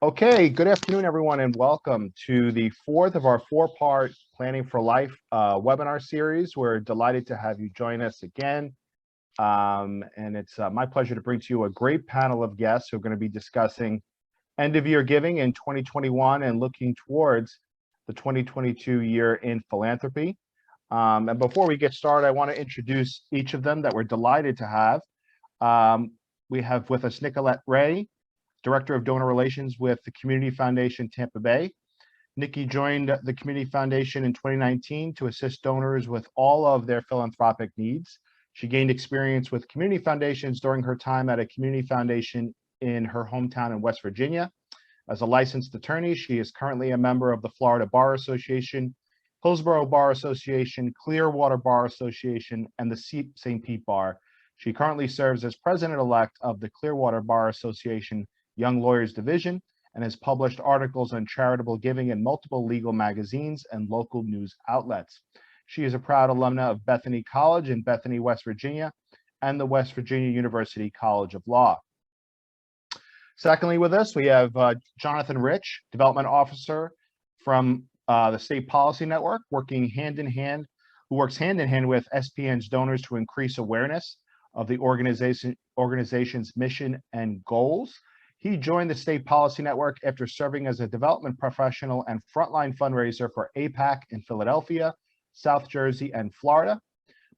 Okay, good afternoon, everyone, and welcome to the fourth of our four-part Planning for Life webinar series. We're delighted to have you join us again. And it's my pleasure to bring to you a great panel of guests who are going to be discussing end-of-year giving in 2021 and looking towards the 2022 year in philanthropy. And before we get started, I want to introduce each of them that we're delighted to have. We have with us Nicolette Ray, Director of Donor Relations with the Community Foundation Tampa Bay. Nikki joined the Community Foundation in 2019 to assist donors with all of their philanthropic needs. She gained experience with community foundations during her time at a community foundation in her hometown in West Virginia. As a licensed attorney, she is currently a member of the Florida Bar Association, Hillsborough Bar Association, Clearwater Bar Association, and the St. Pete Bar. She currently serves as president-elect of the Clearwater Bar Association Young Lawyers Division, and has published articles on charitable giving in multiple legal magazines and local news outlets. She is a proud alumna of Bethany College in Bethany, West Virginia, and the West Virginia University College of Law. Secondly, with us, we have Jonathan Rich, Development Officer from the State Policy Network, who works hand in hand with SPN's donors to increase awareness of the organization's mission and goals. He joined the State Policy Network after serving as a development professional and frontline fundraiser for AIPAC in Philadelphia, South Jersey, and Florida.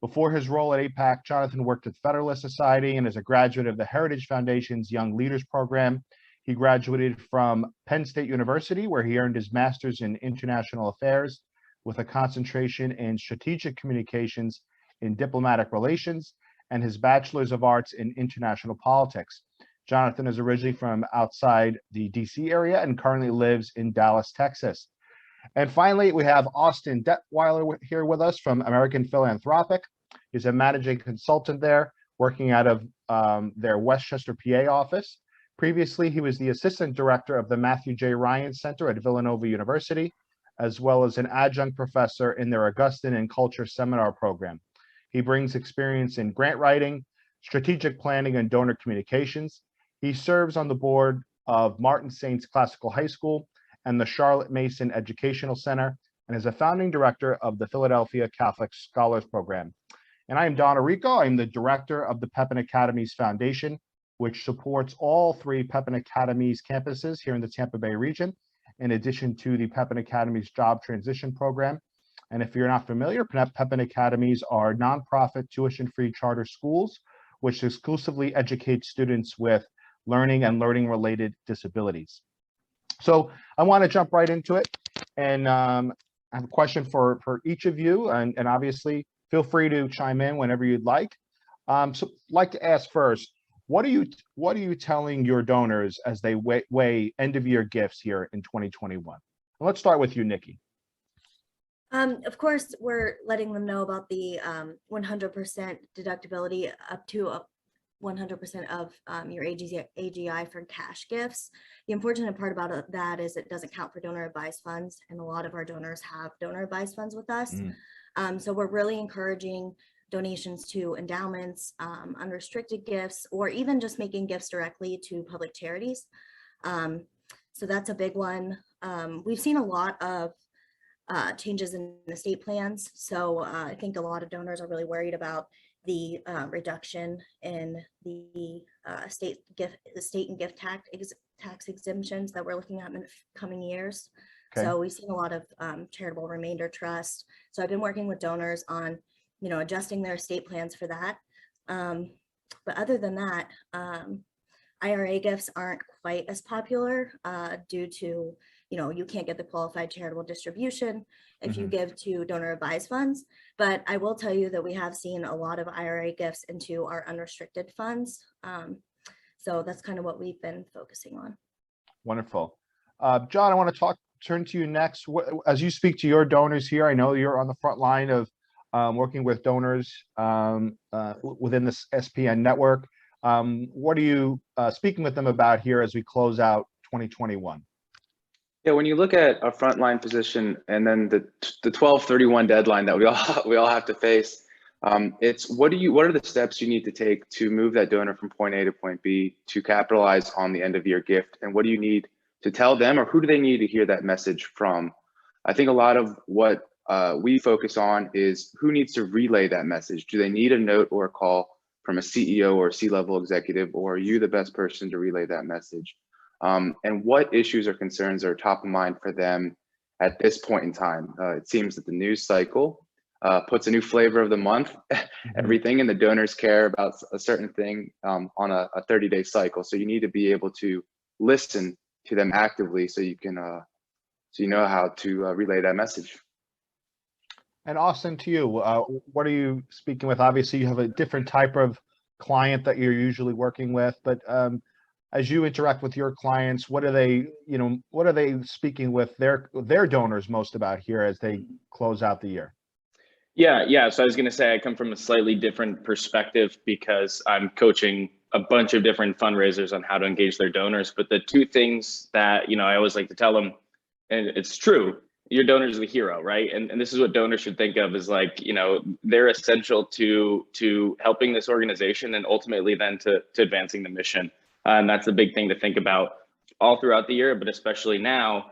Before his role at AIPAC, Jonathan worked at Federalist Society and is a graduate of the Heritage Foundation's Young Leaders Program. He graduated from Penn State University, where he earned his master's in international affairs with a concentration in strategic communications in diplomatic relations and his bachelor's of arts in international politics. Jonathan is originally from outside the DC area and currently lives in Dallas, Texas. And finally, we have Austin Detweiler here with us from American Philanthropic. He's a managing consultant there, working out of their Westchester, PA office. Previously, he was the assistant director of the Matthew J. Ryan Center at Villanova University, as well as an adjunct professor in their Augustine and Culture Seminar program. He brings experience in grant writing, strategic planning, and donor communications. He serves on the board of Martin Saints Classical High School and the Charlotte Mason Educational Center, and is a founding director of the Philadelphia Catholic Scholars Program. And I am Don Arrico. I'm the director of the Pepin Academies Foundation, which supports all three Pepin Academies campuses here in the Tampa Bay region, in addition to the Pepin Academies Job Transition Program. And if you're not familiar, Pepin Academies are nonprofit tuition-free charter schools, which exclusively educate students with learning and learning-related disabilities. So I want to jump right into it, and I have a question for each of you, and obviously feel free to chime in whenever you'd like. So I'd like to ask first, what are you telling your donors as they weigh end-of-year gifts here in 2021? And let's start with you, Nikki. Of course, we're letting them know about the 100% deductibility up to 100% of your AGI for cash gifts. The unfortunate part about that is it doesn't count for donor advised funds, and a lot of our donors have donor advised funds with us. So we're really encouraging donations to endowments, unrestricted gifts, or even just making gifts directly to public charities. So that's a big one. We've seen a lot of changes in the state plans. So I think a lot of donors are really worried about the reduction in the state and gift tax exemptions that we're looking at in the coming years. Okay. So we've seen a lot of charitable remainder trust. So I've been working with donors on, adjusting their estate plans for that. But other than that, IRA gifts aren't quite as popular due to, you can't get the qualified charitable distribution if you give to donor advised funds. But I will tell you that we have seen a lot of IRA gifts into our unrestricted funds. So that's kind of what we've been focusing on. Wonderful. John, I want to turn to you next. As you speak to your donors here, I know you're on the front line of working with donors within this SPN network. What are you speaking with them about here as we close out 2021? Yeah, when you look at a frontline position and then the 12/31 deadline that we all have to face, it's what are the steps you need to take to move that donor from point A to point B to capitalize on the end of year gift, and what do you need to tell them, or who do they need to hear that message from? I think a lot of what we focus on is who needs to relay that message. Do they need a note or a call from a CEO or C-level executive, or are you the best person to relay that message? And what issues or concerns are top of mind for them at this point in time? It seems that the news cycle puts a new flavor of the month, everything, and the donors care about a certain thing on a 30-day cycle. So you need to be able to listen to them actively so you can, so you know how to relay that message. And Austin, to you, what are you speaking with? Obviously, you have a different type of client that you're usually working with, but as you interact with your clients, what are they, what are they speaking with their donors most about here as they close out the year? Yeah. So I was going to say I come from a slightly different perspective because I'm coaching a bunch of different fundraisers on how to engage their donors. But the two things that, I always like to tell them, and it's true, your donors are the hero, right? And this is what donors should think of is like, they're essential to helping this organization and ultimately then to advancing the mission. And that's the big thing to think about all throughout the year, but especially now,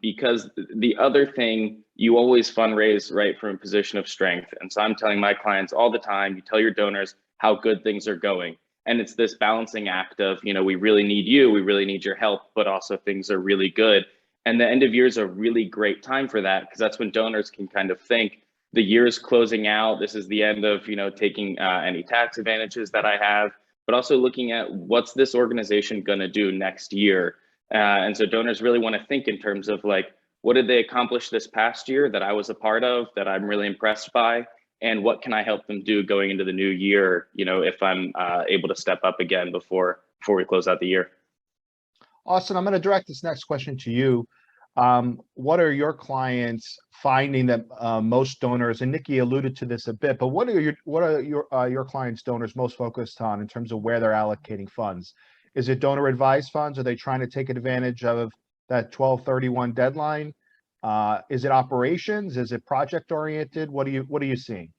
because the other thing, you always fundraise right from a position of strength. And so I'm telling my clients all the time, you tell your donors how good things are going. And it's this balancing act of, we really need you, we really need your help, but also things are really good. And the end of year is a really great time for that, because that's when donors can kind of think the year's closing out. This is the end of, taking any tax advantages that I have, but also looking at what's this organization going to do next year. And so donors really want to think in terms of like, what did they accomplish this past year that I was a part of, that I'm really impressed by? And what can I help them do going into the new year, if I'm able to step up again before we close out the year? Austin, I'm going to direct this next question to you. What are your clients finding that most donors, and Nikki alluded to this a bit, but what are your clients' donors most focused on in terms of where they're allocating funds? Is it donor advised funds? Are they trying to take advantage of that 12/31 deadline? Is it operations? Is it project oriented? What are you seeing?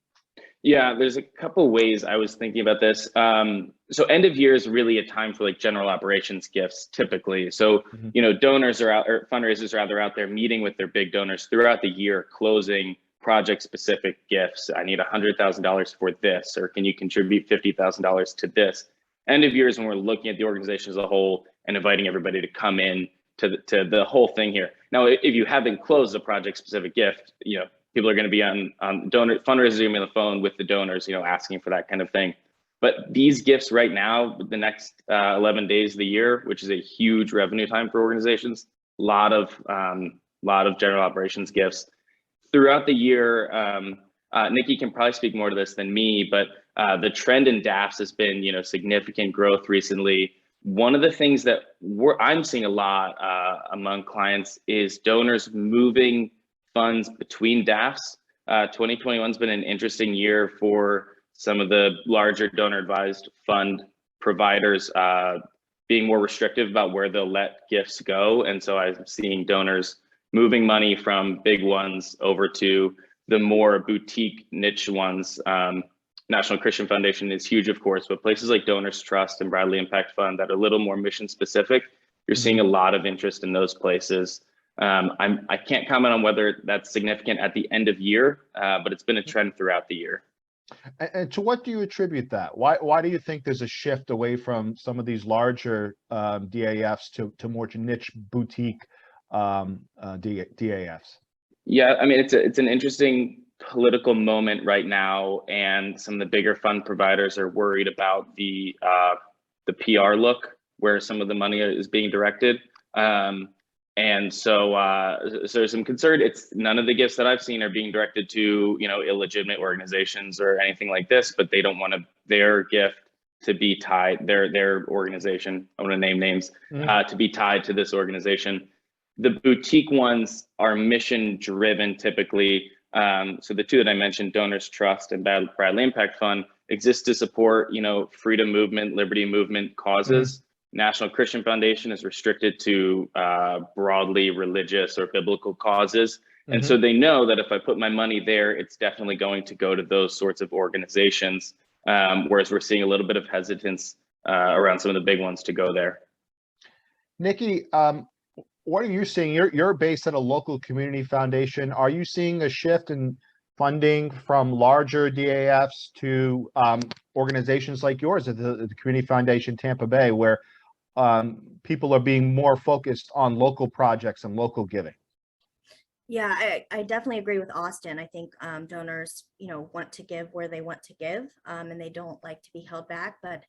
Yeah, there's a couple ways I was thinking about this. So end of year is really a time for like general operations gifts typically. So, donors are out, or fundraisers are out there meeting with their big donors throughout the year, closing project specific gifts. I need $100,000 for this, or can you contribute $50,000 to this? End of year is when we're looking at the organization as a whole and inviting everybody to come in to the whole thing here. Now, if you haven't closed a project specific gift, people are going to be on donor fundraisers, on the phone with the donors, asking for that kind of thing. But these gifts right now, the next 11 days of the year, which is a huge revenue time for organizations, a lot of general operations gifts throughout the year. Nikki can probably speak more to this than me, but the trend in DAFs has been, significant growth recently. One of the things that I'm seeing a lot among clients is donors moving funds between DAFs. 2021 has been an interesting year for some of the larger donor advised fund providers being more restrictive about where they'll let gifts go. And so I'm seeing donors moving money from big ones over to the more boutique niche ones. National Christian Foundation is huge, of course, but places like Donors Trust and Bradley Impact Fund that are a little more mission specific, you're seeing a lot of interest in those places. I can't comment on whether that's significant at the end of year, but it's been a trend throughout the year. And to what do you attribute that? Why do you think there's a shift away from some of these larger DAFs to more niche boutique DAFs? Yeah, I mean, it's an interesting political moment right now, and some of the bigger fund providers are worried about the PR look where some of the money is being directed. And so there's some concern. It's none of the gifts that I've seen are being directed to, illegitimate organizations or anything like this, but they don't want their gift to be tied, their organization, I want to name names, to be tied to this organization. The boutique ones are mission driven typically. So the two that I mentioned, Donors Trust and Bradley Impact Fund, exist to support, freedom movement, liberty movement causes. National Christian Foundation is restricted to broadly religious or biblical causes. And so they know that if I put my money there, it's definitely going to go to those sorts of organizations. Whereas we're seeing a little bit of hesitance around some of the big ones to go there. Nikki, what are you seeing? You're based at a local community foundation. Are you seeing a shift in funding from larger DAFs to organizations like yours at the Community Foundation Tampa Bay, where people are being more focused on local projects and local giving? Yeah, I definitely agree with Austin. I think donors, want to give where they want to give, and they don't like to be held back. But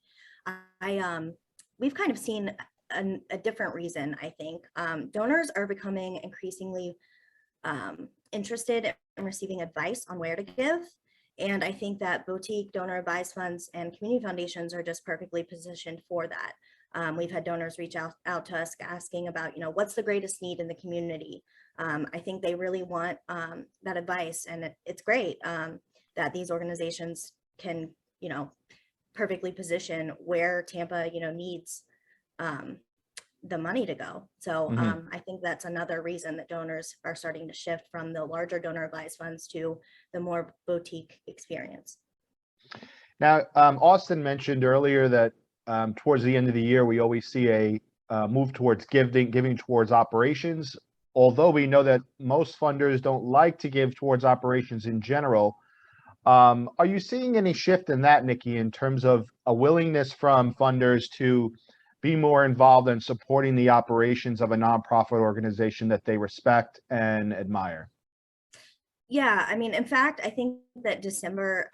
we've kind of seen a different reason. I think donors are becoming increasingly interested in receiving advice on where to give. And I think that boutique donor advised funds and community foundations are just perfectly positioned for that. We've had donors reach out to us asking about, what's the greatest need in the community? I think they really want that advice, and it's great that these organizations can, perfectly position where Tampa, needs the money to go. So I think that's another reason that donors are starting to shift from the larger donor advised funds to the more boutique experience. Now, Austin mentioned earlier that towards the end of the year, we always see a move towards giving towards operations. Although we know that most funders don't like to give towards operations in general, are you seeing any shift in that, Nikki, in terms of a willingness from funders to be more involved in supporting the operations of a nonprofit organization that they respect and admire? Yeah, I mean, in fact, I think that December,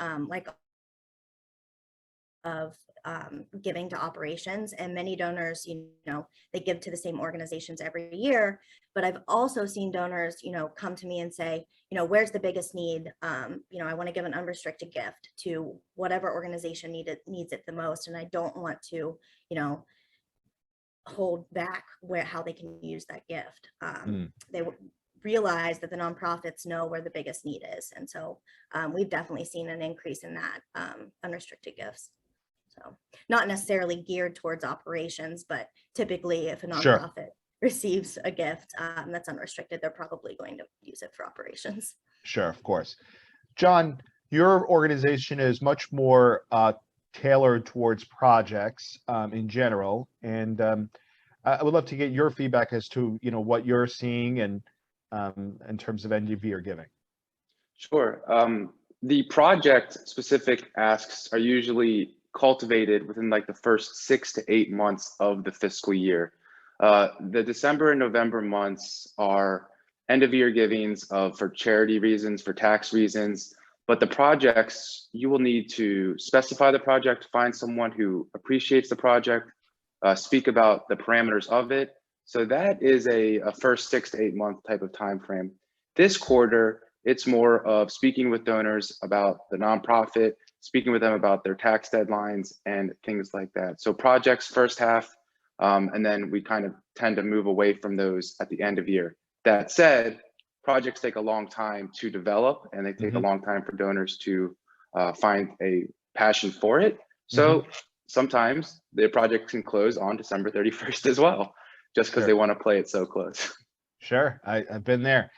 of giving to operations, and many donors, they give to the same organizations every year. But I've also seen donors, come to me and say, where's the biggest need? I want to give an unrestricted gift to whatever organization needs it the most, and I don't want to, hold back how they can use that gift. They realize that the nonprofits know where the biggest need is, and so we've definitely seen an increase in that unrestricted gifts. So not necessarily geared towards operations, but typically if a nonprofit receives a gift that's unrestricted, they're probably going to use it for operations. Sure, of course. John, your organization is much more tailored towards projects in general, and I would love to get your feedback as to what you're seeing and in terms of end of year giving. Sure. The project specific asks are usually cultivated within like the first 6 to 8 months of the fiscal year. The December and November months are end of year givings for charity reasons, for tax reasons, but the projects, you will need to specify the project, find someone who appreciates the project, speak about the parameters of it. So that is a first 6 to 8 month type of time frame. This quarter, it's more of speaking with donors about the nonprofit, speaking with them about their tax deadlines and things like that. So projects first half, and then we kind of tend to move away from those at the end of year. That said, projects take a long time to develop, and they take a long time for donors to find a passion for it. So sometimes the project can close on December 31st as well, just because they want to play it so close. Sure, I've been there.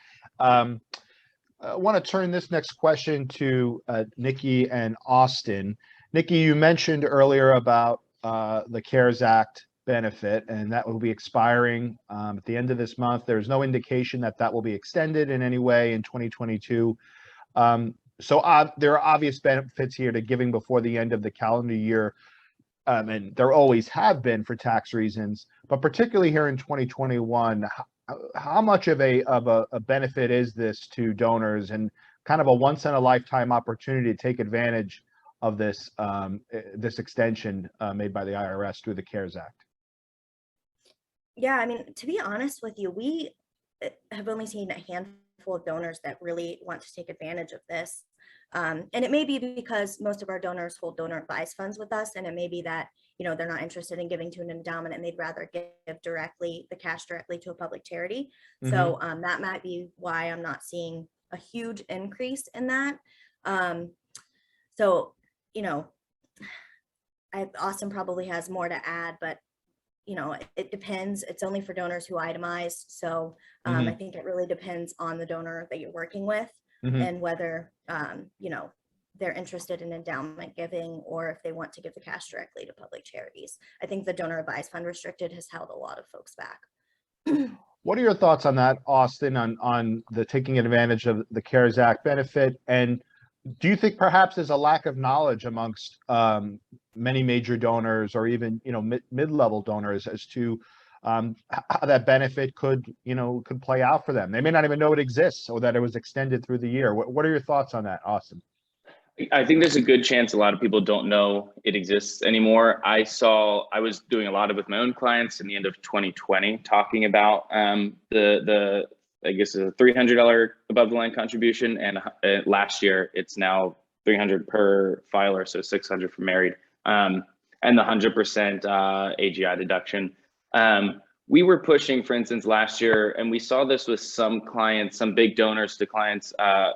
I want to turn this next question to Nikki and Austin. Nikki, you mentioned earlier about the CARES Act benefit, and that will be expiring at the end of this month. There's no indication that that will be extended in any way in 2022. So there are obvious benefits here to giving before the end of the calendar year, and there always have been for tax reasons, but particularly here in 2021, how much of a benefit is this to donors, and kind of a once in a lifetime opportunity to take advantage of this this extension made by the IRS through the CARES Act? Yeah, I mean, to be honest with you, we have only seen a handful of donors that really want to take advantage of this. And it may be because most of our donors hold donor advised funds with us, and it may be that they're not interested in giving to an endowment and they'd rather give the cash directly to a public charity. So that might be why I'm not seeing a huge increase in that. So Austin probably has more to add, but it depends. It's only for donors who itemize. So I think it really depends on the donor that you're working with and whether, they're interested in endowment giving or if they want to give the cash directly to public charities. I think the donor advised fund restricted has held a lot of folks back. What are your thoughts on that, Austin, on the taking advantage of the CARES Act benefit? And do you think perhaps there's a lack of knowledge amongst many major donors or even, you know, mid-level donors as to how that benefit could play out for them? They may not even know it exists or that it was extended through the year. What are your thoughts on that, Austin? I think there's a good chance a lot of people don't know it exists anymore. I was doing a lot of with my own clients in the end of 2020, talking about the I guess a $300 above the line contribution, and last year it's now $300 per filer, so $600 for married, and the 100% AGI deduction. We were pushing, for instance, last year, and we saw this with some clients, some big donors to clients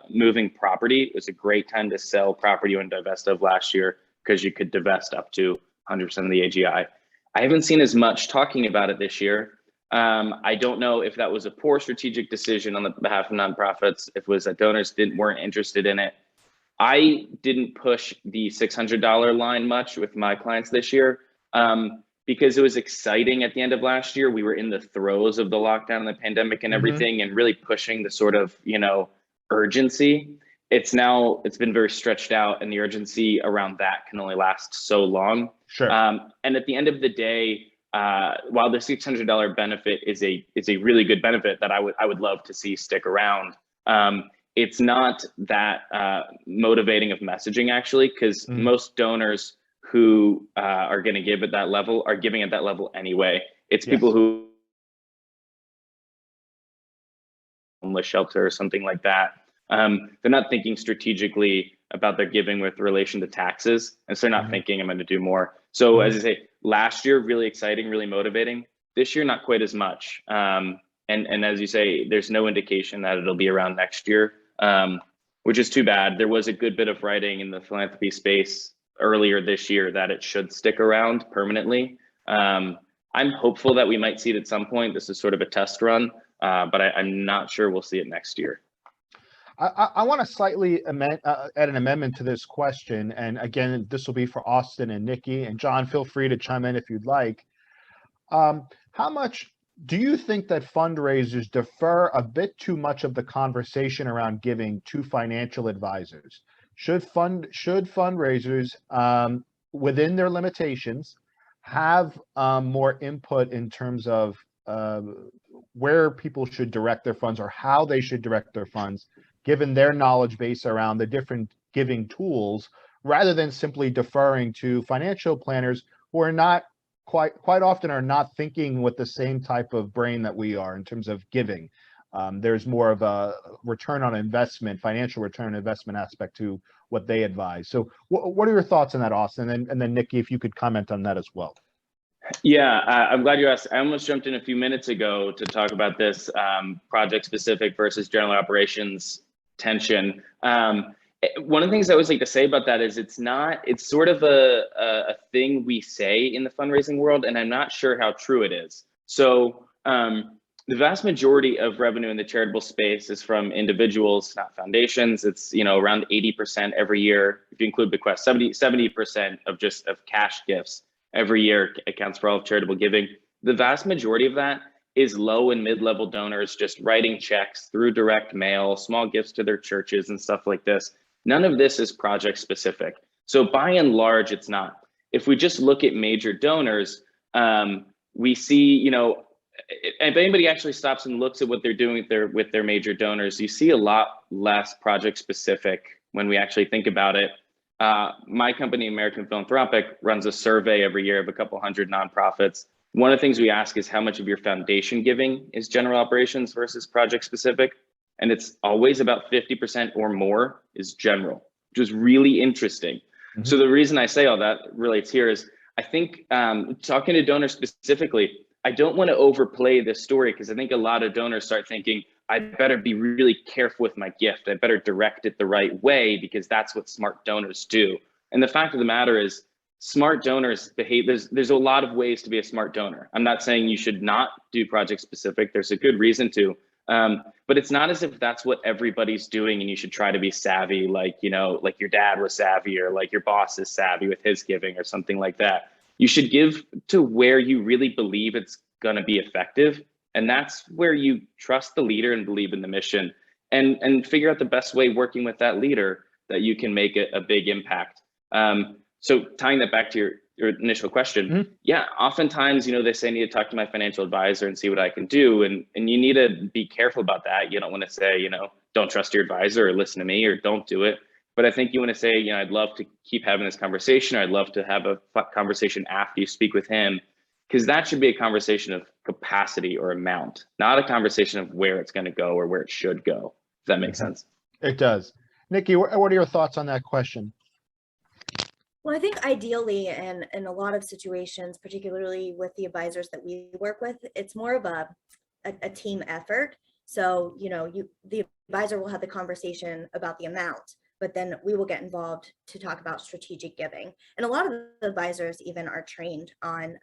moving property. It was a great time to sell property you and divest of last year because you could divest up to 100% of the AGI. I haven't seen as much talking about it this year. I don't know if that was a poor strategic decision on the behalf of nonprofits, if it was that donors weren't interested in it. I didn't push the $600 line much with my clients this year. Because it was exciting at the end of last year. We were in the throes of the lockdown and the pandemic and everything, and really pushing the sort of, urgency. It's been very stretched out, and the urgency around that can only last so long. Sure. And at the end of the day, while the $600 benefit is a really good benefit that I would love to see stick around, it's not that motivating of messaging, actually, because most donors who are going to give at that level are giving at that level anyway. It's people who homeless shelter or something like that. They're not thinking strategically about their giving with relation to taxes, and so they're not thinking I'm going to do more. So as I say, last year really exciting, really motivating. This year not quite as much. And as you say, there's no indication that it'll be around next year, which is too bad. There was a good bit of writing in the philanthropy space earlier this year that it should stick around permanently. I'm hopeful that we might see it at some point. This is sort of a test run, but I'm not sure we'll see it next year. I want to slightly add an amendment to this question. And again, this will be for Austin and Nikki, and John, feel free to chime in if you'd like. How much do you think that fundraisers defer a bit too much of the conversation around giving to financial advisors? Should fundraisers, within their limitations, have more input in terms of where people should direct their funds or how they should direct their funds, given their knowledge base around the different giving tools, rather than simply deferring to financial planners who are not quite often are not thinking with the same type of brain that we are in terms of giving. There's more of a return on investment, financial return on investment aspect to what they advise. So what are your thoughts on that, Austin? And then Nikki, if you could comment on that as well. Yeah, I'm glad you asked. I almost jumped in a few minutes ago to talk about this project specific versus general operations tension. One of the things I always like to say about that is it's sort of a thing we say in the fundraising world, and I'm not sure how true it is. So the vast majority of revenue in the charitable space is from individuals, not foundations. It's around 80% every year. If you include bequests, 70% of cash gifts every year accounts for all of charitable giving. The vast majority of that is low and mid-level donors just writing checks through direct mail, small gifts to their churches and stuff like this. None of this is project specific. So by and large, it's not. If we just look at major donors, we see, if anybody actually stops and looks at what they're doing with their major donors, you see a lot less project specific when we actually think about it. My company, American Philanthropic, runs a survey every year of a couple hundred nonprofits. One of the things we ask is how much of your foundation giving is general operations versus project specific. And it's always about 50% or more is general, which is really interesting. So the reason I say all that relates here is I think talking to donors specifically, I don't want to overplay this story because I think a lot of donors start thinking, I better be really careful with my gift. I better direct it the right way because that's what smart donors do. And the fact of the matter is smart donors behave, there's a lot of ways to be a smart donor. I'm not saying you should not do project specific. There's a good reason to, but it's not as if that's what everybody's doing and you should try to be savvy, like your dad was savvy or like your boss is savvy with his giving or something like that. You should give to where you really believe it's going to be effective And that's where you trust the leader and believe in the mission, and figure out the best way working with that leader that you can make a big impact. So tying that back to your initial question, yeah, oftentimes, they say I need to talk to my financial advisor and see what I can do. And you need to be careful about that. You don't want to say, don't trust your advisor or listen to me or don't do it. But I think you want to say, I'd love to keep having this conversation. Or I'd love to have a conversation after you speak with him, because that should be a conversation of capacity or amount, not a conversation of where it's going to go or where it should go. Does that make sense? It does. Nikki, what are your thoughts on that question? Well, I think ideally, and in a lot of situations, particularly with the advisors that we work with, it's more of a team effort. So, the advisor will have the conversation about the amount, but then we will get involved to talk about strategic giving. And a lot of the advisors even are trained on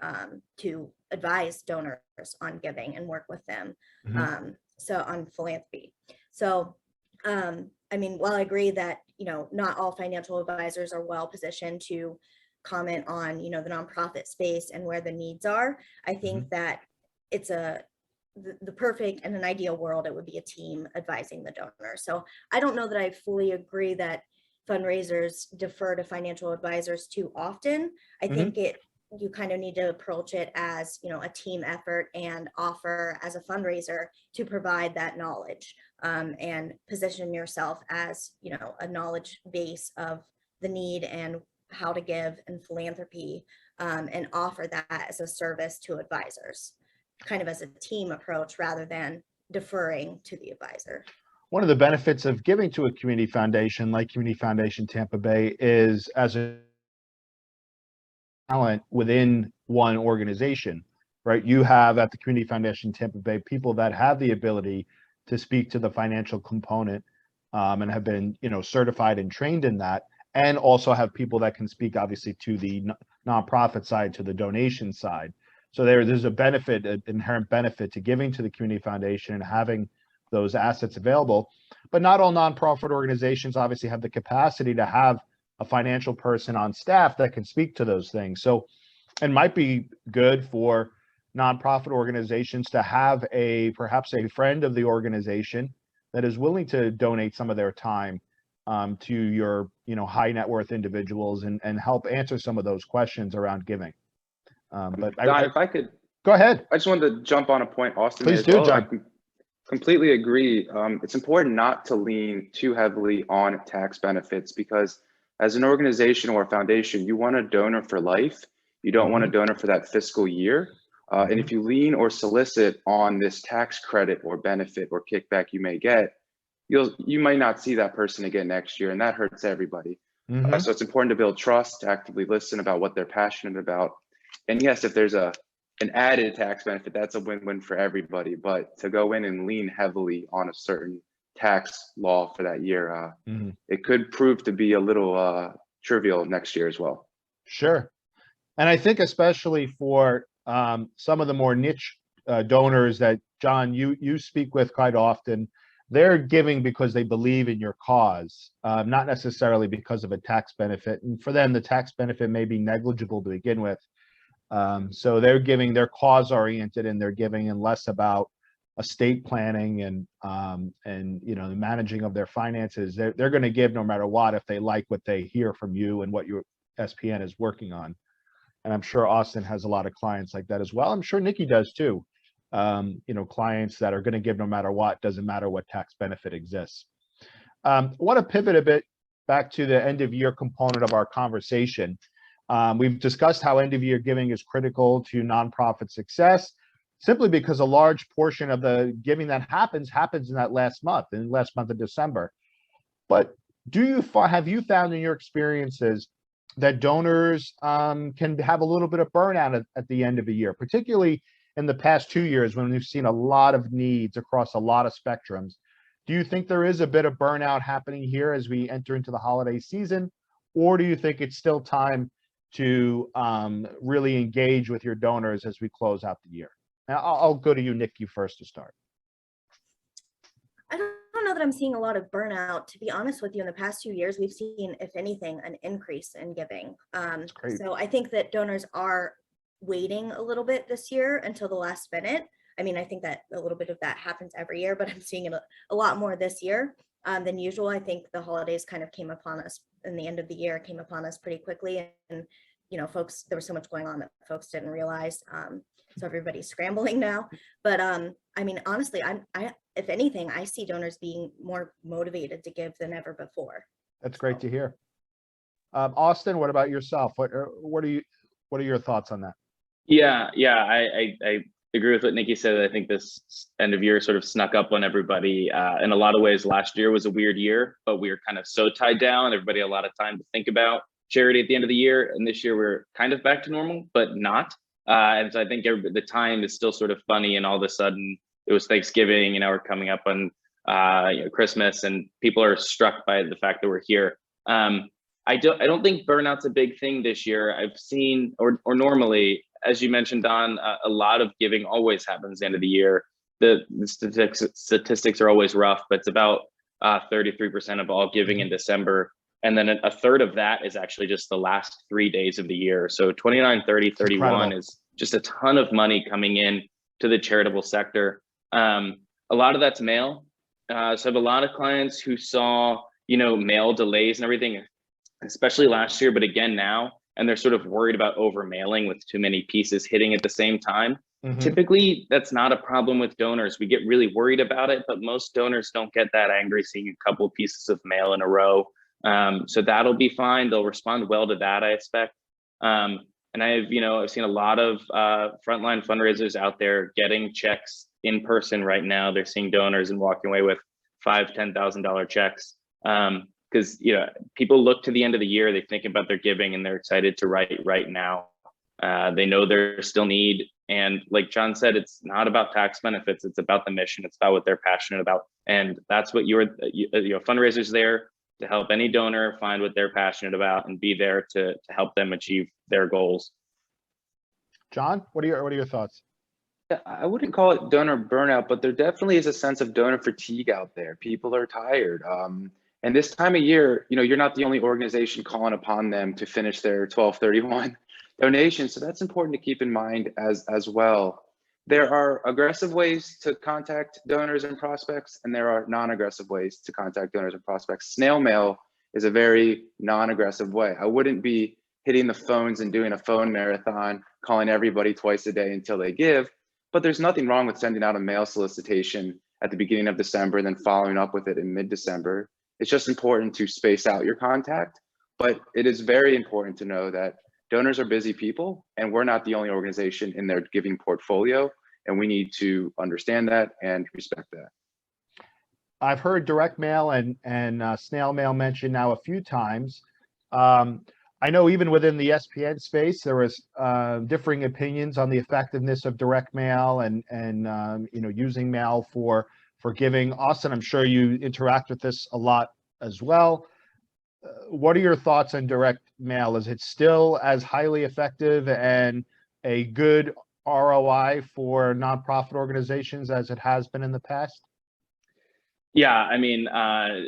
to advise donors on giving and work with them. So on philanthropy. So, while I agree that, not all financial advisors are well positioned to comment on, the nonprofit space and where the needs are, I think that it's the perfect and an ideal world, it would be a team advising the donor. So I don't know that I fully agree that fundraisers defer to financial advisors too often. I think you kind of need to approach it as, a team effort and offer as a fundraiser to provide that knowledge, and position yourself as, a knowledge base of the need and how to give and philanthropy, and offer that as a service to advisors, kind of as a team approach rather than deferring to the advisor. One of the benefits of giving to a community foundation like Community Foundation Tampa Bay is as a talent within one organization, right? You have at the Community Foundation Tampa Bay people that have the ability to speak to the financial component, and have been, certified and trained in that, and also have people that can speak obviously to the nonprofit side, to the donation side. So there's a benefit, an inherent benefit to giving to the community foundation and having those assets available. But not all nonprofit organizations obviously have the capacity to have a financial person on staff that can speak to those things. So it might be good for nonprofit organizations to have perhaps a friend of the organization that is willing to donate some of their time to your high net worth individuals and help answer some of those questions around giving. But Don, if I could go ahead. I just wanted to jump on a point Austin made Please as do, well. John. I completely agree. It's important not to lean too heavily on tax benefits, because as an organization or a foundation, you want a donor for life. You don't want a donor for that fiscal year. And if you lean or solicit on this tax credit or benefit or kickback you may get, you might not see that person again next year, and that hurts everybody. So it's important to build trust, to actively listen about what they're passionate about. And yes, if there's an added tax benefit, that's a win-win for everybody. But to go in and lean heavily on a certain tax law for that year, it could prove to be a little trivial next year as well. Sure. And I think especially for some of the more niche donors that, John, you speak with quite often, they're giving because they believe in your cause, not necessarily because of a tax benefit. And for them, the tax benefit may be negligible to begin with. So they're giving, they're cause oriented, and they're giving and less about estate planning and the managing of their finances. They're going to give no matter what if they like what they hear from you and what your SPN is working on. And I'm sure Austin has a lot of clients like that as well. I'm sure Nikki does too. Clients that are going to give no matter what, doesn't matter what tax benefit exists. I want to pivot a bit back to the end of year component of our conversation. We've discussed how end of year giving is critical to nonprofit success, simply because a large portion of the giving that happens in that last month of December. But have you found in your experiences that donors can have a little bit of burnout at the end of a year, particularly in the past 2 years when we've seen a lot of needs across a lot of spectrums? Do you think there is a bit of burnout happening here as we enter into the holiday season, or do you think it's still time to really engage with your donors as we close out the year? Now, I'll go to you, Nikki, first to start. I don't know that I'm seeing a lot of burnout. To be honest with you, in the past 2 years, we've seen, if anything, an increase in giving. So I think that donors are waiting a little bit this year until the last minute. I mean, I think that a little bit of that happens every year, but I'm seeing it a lot more this year than usual. I think the holidays kind of came upon us, and the end of the year came upon us pretty quickly. And, you know, folks, there was so much going on that folks didn't realize. So everybody's scrambling now. But I mean, honestly, if anything, I see donors being more motivated to give than ever before. That's great to hear. Austin, what about yourself? What are your thoughts on that? Yeah, I agree with what Nikki said. I think this end of year sort of snuck up on everybody. In a lot of ways, last year was a weird year, but we were kind of so tied down. Everybody had a lot of time to think about charity at the end of the year. And this year we're kind of back to normal, but not. And so I think the time is still sort of funny, and all of a sudden it was Thanksgiving, and now we're coming up on Christmas, and people are struck by the fact that we're here. I don't think burnout's a big thing this year. I've seen, or normally, as you mentioned, Don, a lot of giving always happens at the end of the year. The statistics are always rough, but it's about 33% of all giving in December. And then a third of that is actually just the last 3 days of the year. So 29, 30, 31 incredible. is just a ton of money coming in to the charitable sector. A lot of that's mail. So I have a lot of clients who saw, mail delays and everything, especially last year, but again now, and they're sort of worried about over mailing with too many pieces hitting at the same time. Mhm. Typically, that's not a problem with donors. We get really worried about it, but most donors don't get that angry seeing a couple of pieces of mail in a row. So that'll be fine. They'll respond well to that, I expect. And I've seen a lot of frontline fundraisers out there getting checks in person right now. They're seeing donors and walking away with $5,000, $10,000 checks. Because people look to the end of the year, they think about their giving, and they're excited to write right now. They know there's still need, and like John said, it's not about tax benefits. It's about the mission. It's about what they're passionate about, and that's what your fundraisers there to help any donor find what they're passionate about and be there to help them achieve their goals. John, what are your thoughts? I wouldn't call it donor burnout, but there definitely is a sense of donor fatigue out there. People are tired. And this time of year, you're not the only organization calling upon them to finish their 1231 donation. So that's important to keep in mind as well. There are aggressive ways to contact donors and prospects, and there are non-aggressive ways to contact donors and prospects. Snail mail is a very non-aggressive way. I wouldn't be hitting the phones and doing a phone marathon, calling everybody twice a day until they give. But there's nothing wrong with sending out a mail solicitation at the beginning of December and then following up with it in mid-December. It's just important to space out your contact, but it is very important to know that donors are busy people, and we're not the only organization in their giving portfolio, and we need to understand that and respect that. I've heard direct mail and snail mail mentioned now a few times. I know even within the SPN space, there was differing opinions on the effectiveness of direct mail and using mail for giving. Austin, I'm sure you interact with this a lot as well. What are your thoughts on direct mail? Is it still as highly effective and a good ROI for nonprofit organizations as it has been in the past? Yeah, I mean, a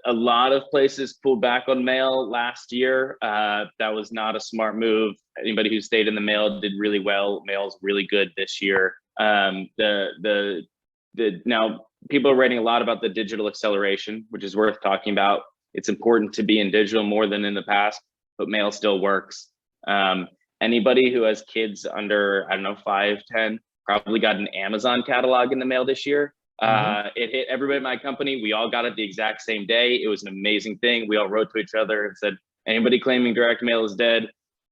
lot of places pulled back on mail last year. That was not a smart move. Anybody who stayed in the mail did really well. Mail's really good this year. Now people are writing a lot about the digital acceleration, which is worth talking about. It's important to be in digital more than in the past, but mail still works. Anybody who has kids under, 5, 10, probably got an Amazon catalog in the mail this year. It hit everybody in my company. We all got it the exact same day. It was an amazing thing. We all wrote to each other and said, anybody claiming direct mail is dead.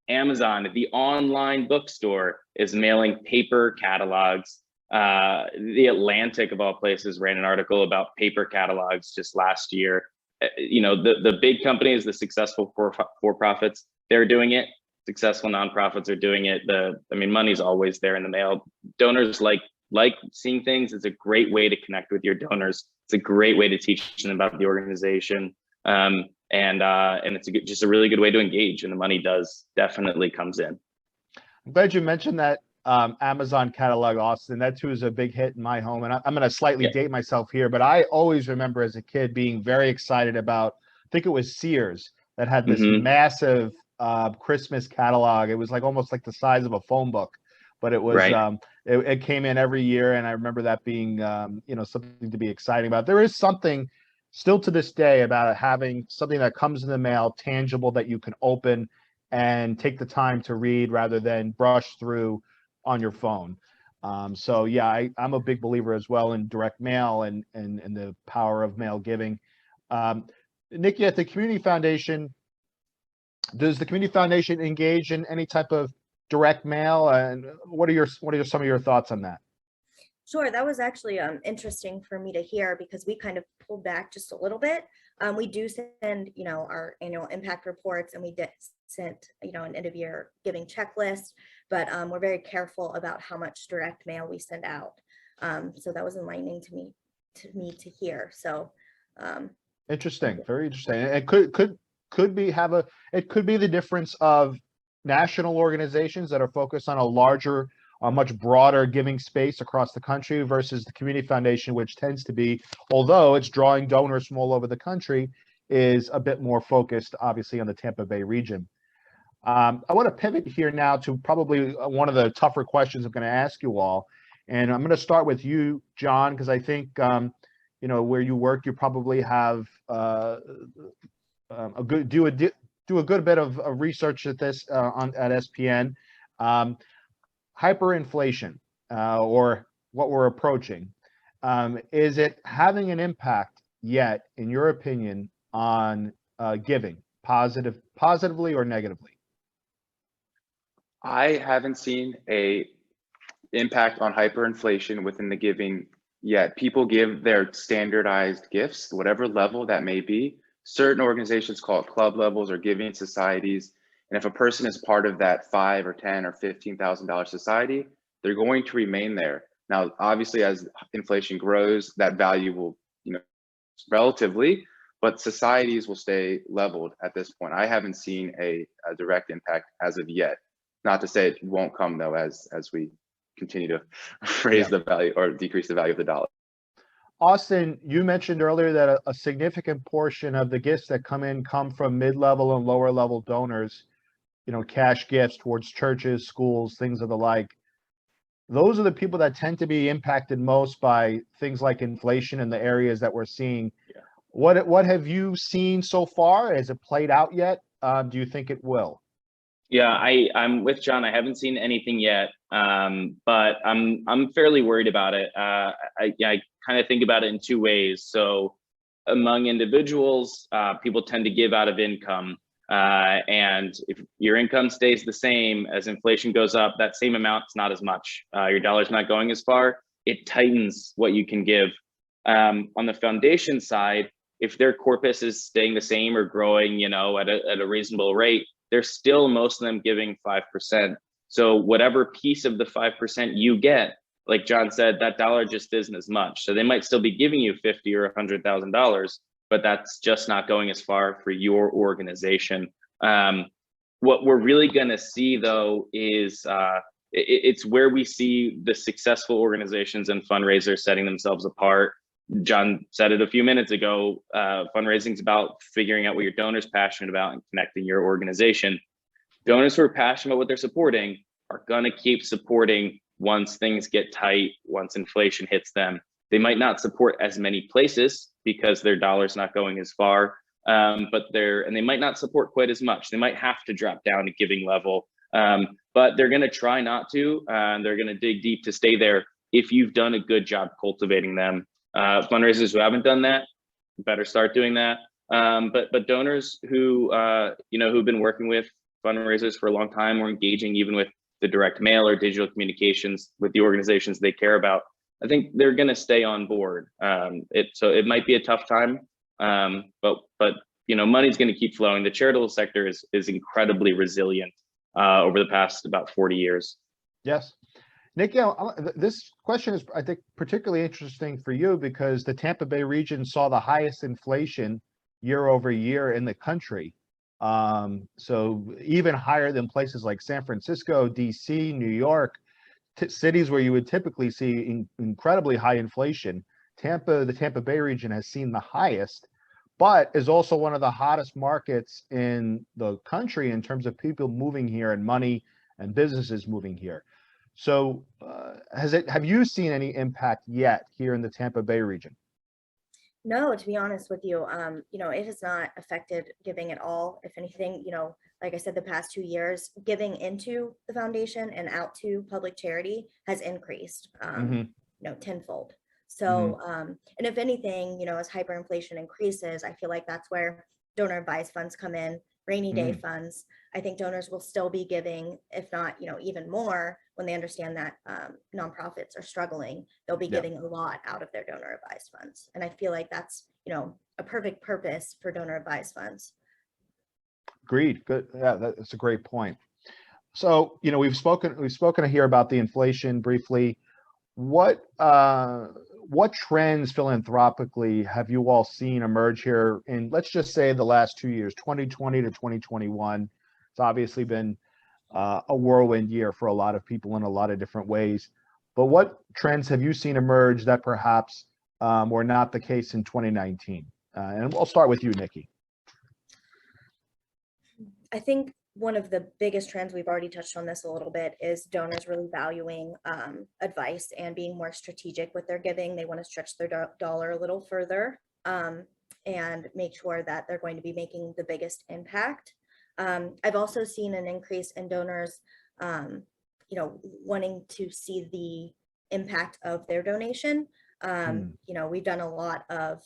Amazon, the online bookstore, is mailing paper catalogs. The Atlantic, of all places, ran an article about paper catalogs just last year. The big companies, the successful for-profits, they're doing it. Successful nonprofits are doing it. Money's always there in the mail. Donors like seeing things. It's a great way to connect with your donors. It's a great way to teach them about the organization. And it's just a really good way to engage, and the money definitely comes in. I'm glad you mentioned that Amazon catalog, Austin. That too is a big hit in my home. And I'm going to slightly date myself here, but I always remember as a kid being very excited about, I think it was Sears that had this massive Christmas catalog. It was almost like the size of a phone book, but it was, it came in every year, and I remember that being, something to be exciting about. There is something still to this day about having something that comes in the mail, tangible, that you can open and take the time to read rather than brush through on your phone. So yeah, I'm a big believer as well in direct mail and the power of mail giving. Nikki, at the Community Foundation, does the Community Foundation engage in any type of direct mail? And what are some of your thoughts on that? Sure, that was actually interesting for me to hear because we kind of pulled back just a little bit. We do send, our annual impact reports, and we did send, an end of year giving checklist, but we're very careful about how much direct mail we send out. So that was enlightening to me to hear. So Interesting, very interesting. It could be the difference of national organizations that are focused on a much broader giving space across the country versus the Community Foundation, which tends to be, although it's drawing donors from all over the country, is a bit more focused, obviously, on the Tampa Bay region. I want to pivot here now to probably one of the tougher questions I'm going to ask you all. And I'm going to start with you, John, because I think, where you work, you probably have do a good bit of research at this at SPN. Hyperinflation, or what we're approaching, is it having an impact yet, in your opinion, on giving, positively or negatively? I haven't seen a impact on hyperinflation within the giving yet. People give their standardized gifts, whatever level that may be. Certain organizations call it club levels or giving societies. And if a person is part of that $5,000 or $10,000 or $15,000 society, they're going to remain there. Now, obviously, as inflation grows, that value will, relatively, but societies will stay leveled at this point. I haven't seen a direct impact as of yet. Not to say it won't come, though, as we continue to raise the value or decrease the value of the dollar. Austin, you mentioned earlier that a significant portion of the gifts that come from mid-level and lower level donors, cash gifts towards churches, schools, things of the like. Those are the people that tend to be impacted most by things like inflation in the areas that we're seeing. Yeah. What have you seen so far? Has it played out yet? Do you think it will? Yeah, I'm with John. I haven't seen anything yet, but I'm fairly worried about it. I kind of think about it in two ways. So among individuals, people tend to give out of income. And if your income stays the same as inflation goes up, that same amount's not as much. Your dollar's not going as far. It tightens what you can give. On the foundation side, if their corpus is staying the same or growing, at a reasonable rate, they're still, most of them, giving 5%. So whatever piece of the 5% you get, like John said, that dollar just isn't as much. So they might still be giving you $50,000 or $100,000, but that's just not going as far for your organization. What we're really going to see, though, is it's where we see the successful organizations and fundraisers setting themselves apart. John said it a few minutes ago, fundraising is about figuring out what your donor's passionate about and connecting your organization. Donors who are passionate about what they're supporting are going to keep supporting once things get tight, once inflation hits them. They might not support as many places because their dollar's not going as far, but they might not support quite as much. They might have to drop down to giving level, but they're going to try not to, and they're going to dig deep to stay there if you've done a good job cultivating them. Fundraisers who haven't done that better start doing that. But donors who who've been working with fundraisers for a long time or engaging even with the direct mail or digital communications with the organizations they care about, I think they're going to stay on board. So it might be a tough time, but money's going to keep flowing. The charitable sector is incredibly resilient over the past about 40 years. Yes. Nick, this question is, I think, particularly interesting for you because the Tampa Bay region saw the highest inflation year over year in the country. So even higher than places like San Francisco, DC, New York, cities where you would typically see incredibly high inflation. The Tampa Bay region has seen the highest, but is also one of the hottest markets in the country in terms of people moving here and money and businesses moving here. So have you seen any impact yet here in the Tampa Bay region? No, to be honest with you, it has not affected giving at all. If anything, like I said, the past 2 years, giving into the foundation and out to public charity has increased, Mhm. tenfold. Mhm. So, and if anything, as hyperinflation increases, I feel like that's where donor advised funds come in, rainy day Mhm. funds. I think donors will still be giving, if not, even more when they understand that nonprofits are struggling. They'll be Yeah. giving a lot out of their donor advised funds. And I feel like that's, a perfect purpose for donor advised funds. Agreed. Good. Yeah, that's a great point. So, we've spoken here about the inflation briefly. What trends philanthropically have you all seen emerge here in, let's just say, the last 2 years, 2020 to 2021? It's obviously been a whirlwind year for a lot of people in a lot of different ways. But what trends have you seen emerge that perhaps were not the case in 2019? And we'll start with you, Nikki. I think one of the biggest trends, we've already touched on this a little bit, is donors really valuing advice and being more strategic with their giving. They want to stretch their dollar a little further and make sure that they're going to be making the biggest impact. I've also seen an increase in donors, wanting to see the impact of their donation. We've done a lot of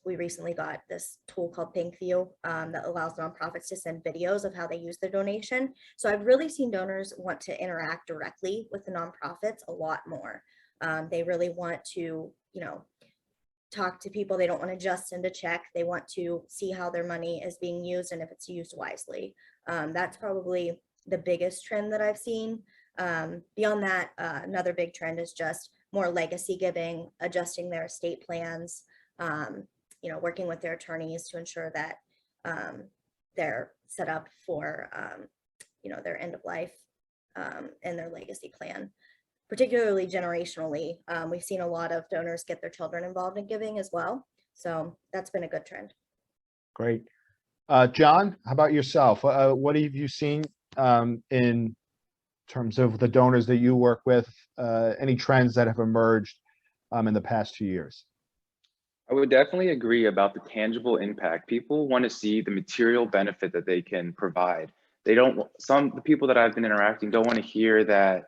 we recently got this tool called ThankView that allows nonprofits to send videos of how they use their donation. So I've really seen donors want to interact directly with the nonprofits a lot more. They really want to, talk to people. They don't want to just send a check. They want to see how their money is being used and if it's used wisely. That's probably the biggest trend that I've seen. Beyond that, another big trend is just more legacy giving, adjusting their estate plans, working with their attorneys to ensure that they're set up for, their end of life and their legacy plan, particularly generationally. We've seen a lot of donors get their children involved in giving as well. So that's been a good trend. Great. John, how about yourself? What have you seen in terms of the donors that you work with? Any trends that have emerged in the past 2 years? I would definitely agree about the tangible impact. People want to see the material benefit that they can provide. The people that I've been interacting don't want to hear that,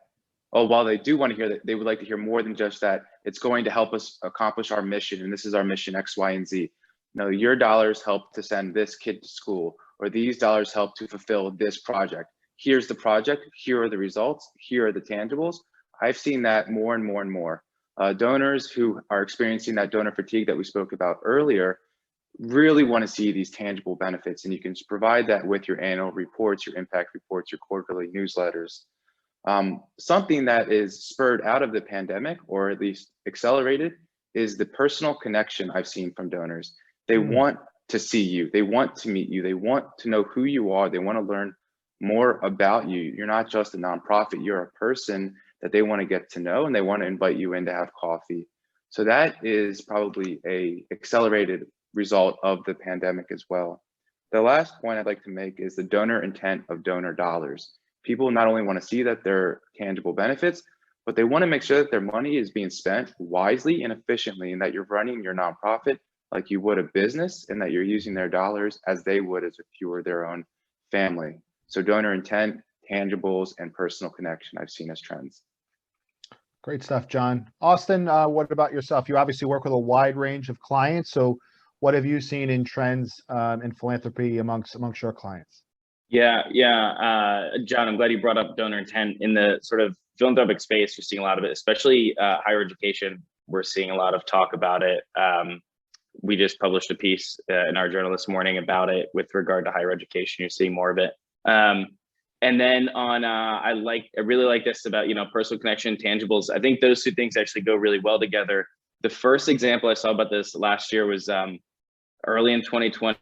oh, while they do want to hear that, they would like to hear more than just that it's going to help us accomplish our mission, and this is our mission X, Y, and Z. No, your dollars help to send this kid to school, or these dollars help to fulfill this project. Here's the project, here are the results, here are the tangibles. I've seen that more and more and more. Donors who are experiencing that donor fatigue that we spoke about earlier really want to see these tangible benefits, and you can provide that with your annual reports, your impact reports, your quarterly newsletters. Something that is spurred out of the pandemic, or at least accelerated, is the personal connection I've seen from donors. They want to see you, they want to meet you, they want to know who you are, they want to learn more about you. You're not just a nonprofit, you're a person that they want to get to know, and they want to invite you in to have coffee. So that is probably a accelerated result of the pandemic as well. The last point I'd like to make is the donor intent of donor dollars. People not only want to see that there are tangible benefits, but they want to make sure that their money is being spent wisely and efficiently, and that you're running your nonprofit like you would a business, and that you're using their dollars as they would as if you were their own family. So donor intent, tangibles, and personal connection I've seen as trends. Great stuff, John. Austin, what about yourself? You obviously work with a wide range of clients. So what have you seen in trends in philanthropy amongst your clients? Yeah. John, I'm glad you brought up donor intent. In the sort of philanthropic space, you're seeing a lot of it, especially higher education. We're seeing a lot of talk about it. We just published a piece in our journal this morning about it with regard to higher education. You're seeing more of it. And then on, I really like this about, personal connection, tangibles. I think those two things actually go really well together. The first example I saw about this last year was early in 2020,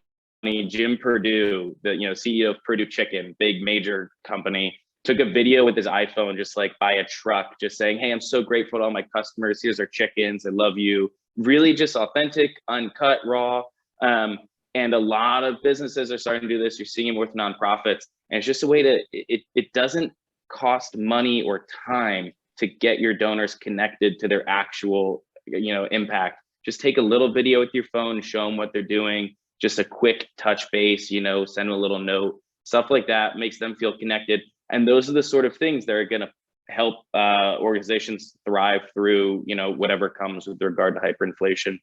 Jim Purdue, the CEO of Purdue Chicken, big major company, took a video with his iPhone, just like by a truck, just saying, "Hey, I'm so grateful to all my customers. Here's our chickens. I love you." Really just authentic, uncut, raw. And a lot of businesses are starting to do this. You're seeing it with nonprofits. And it's just a way to, it doesn't cost money or time to get your donors connected to their actual, impact. Just take a little video with your phone, show them what they're doing, just a quick touch base, send them a little note, stuff like that makes them feel connected. And those are the sort of things that are going to help organizations thrive through, whatever comes with regard to hyperinflation.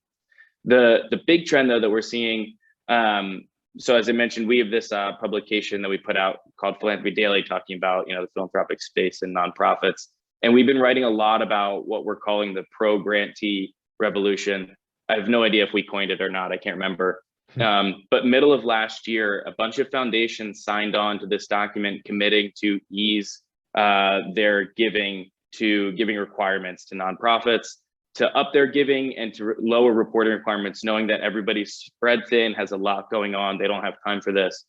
The big trend though that we're seeing, so as I mentioned, we have this publication that we put out called Philanthropy Daily, talking about the philanthropic space and nonprofits. And we've been writing a lot about what we're calling the pro-grantee revolution. I have no idea if we coined it or not. I can't remember. But middle of last year, a bunch of foundations signed on to this document committing to ease their giving requirements to nonprofits, to up their giving and to lower reporting requirements, knowing that everybody's spread thin, has a lot going on. They don't have time for this.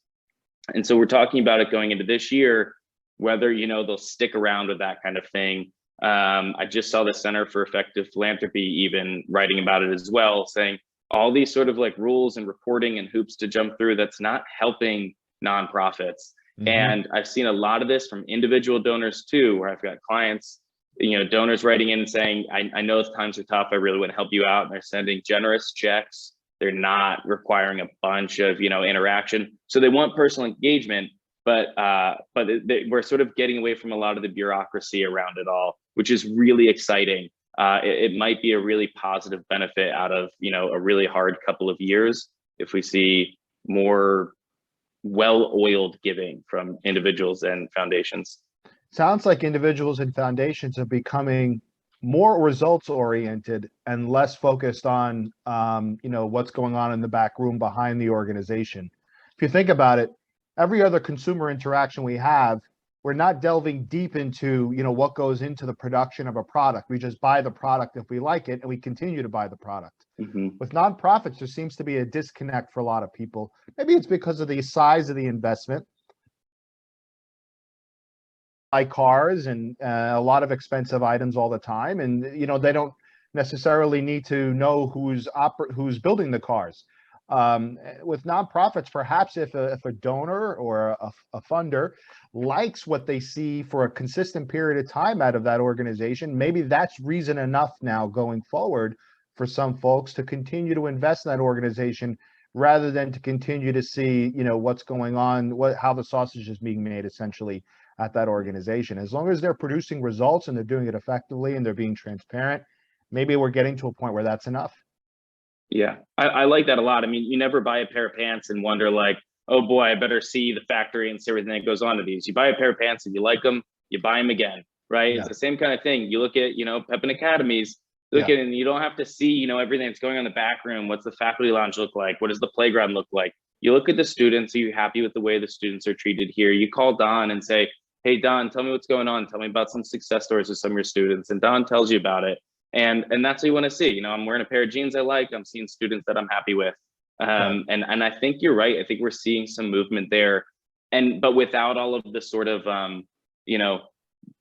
And so we're talking about it going into this year, whether, they'll stick around with that kind of thing. I just saw the Center for Effective Philanthropy even writing about it as well, saying all these sort of like rules and reporting and hoops to jump through, that's not helping nonprofits. And I've seen a lot of this from individual donors too, where I've got clients, donors writing in and saying, I know times are tough, I really want to help you out. And they're sending generous checks. They're not requiring a bunch of, interaction. So they want personal engagement, but we're sort of getting away from a lot of the bureaucracy around it all, which is really exciting. It might be a really positive benefit out of, a really hard couple of years if we see more well-oiled giving from individuals and foundations. Sounds like individuals and foundations are becoming more results oriented and less focused on, what's going on in the back room behind the organization. If you think about it, every other consumer interaction we have, we're not delving deep into, what goes into the production of a product. We just buy the product if we like it, and we continue to buy the product. With nonprofits, there seems to be a disconnect for a lot of people. Maybe it's because of the size of the investment. Buy cars and a lot of expensive items all the time, and they don't necessarily need to know who's building the cars. With nonprofits, perhaps if a donor or a funder likes what they see for a consistent period of time out of that organization, maybe that's reason enough now going forward for some folks to continue to invest in that organization rather than to continue to see, what's going on, how the sausage is being made essentially at that organization. As long as they're producing results and they're doing it effectively and they're being transparent, maybe we're getting to a point where that's enough. Yeah, I like that a lot. I mean, you never buy a pair of pants and wonder like, oh boy, I better see the factory and see everything that goes on to these. You buy a pair of pants and you like them, you buy them again, right? Yeah. It's the same kind of thing. You look at, Pepin Academies, look at it, and you don't have to see, everything that's going on in the back room. What's the faculty lounge look like? What does the playground look like? You look at the students. Are you happy with the way the students are treated here? You call Don and say, hey, Don, tell me what's going on. Tell me about some success stories with some of your students. And Don tells you about it. And that's what you want to see. I'm wearing a pair of jeans I like. I'm seeing students that I'm happy with. And I think you're right. I think we're seeing some movement there. But without all of the sort of,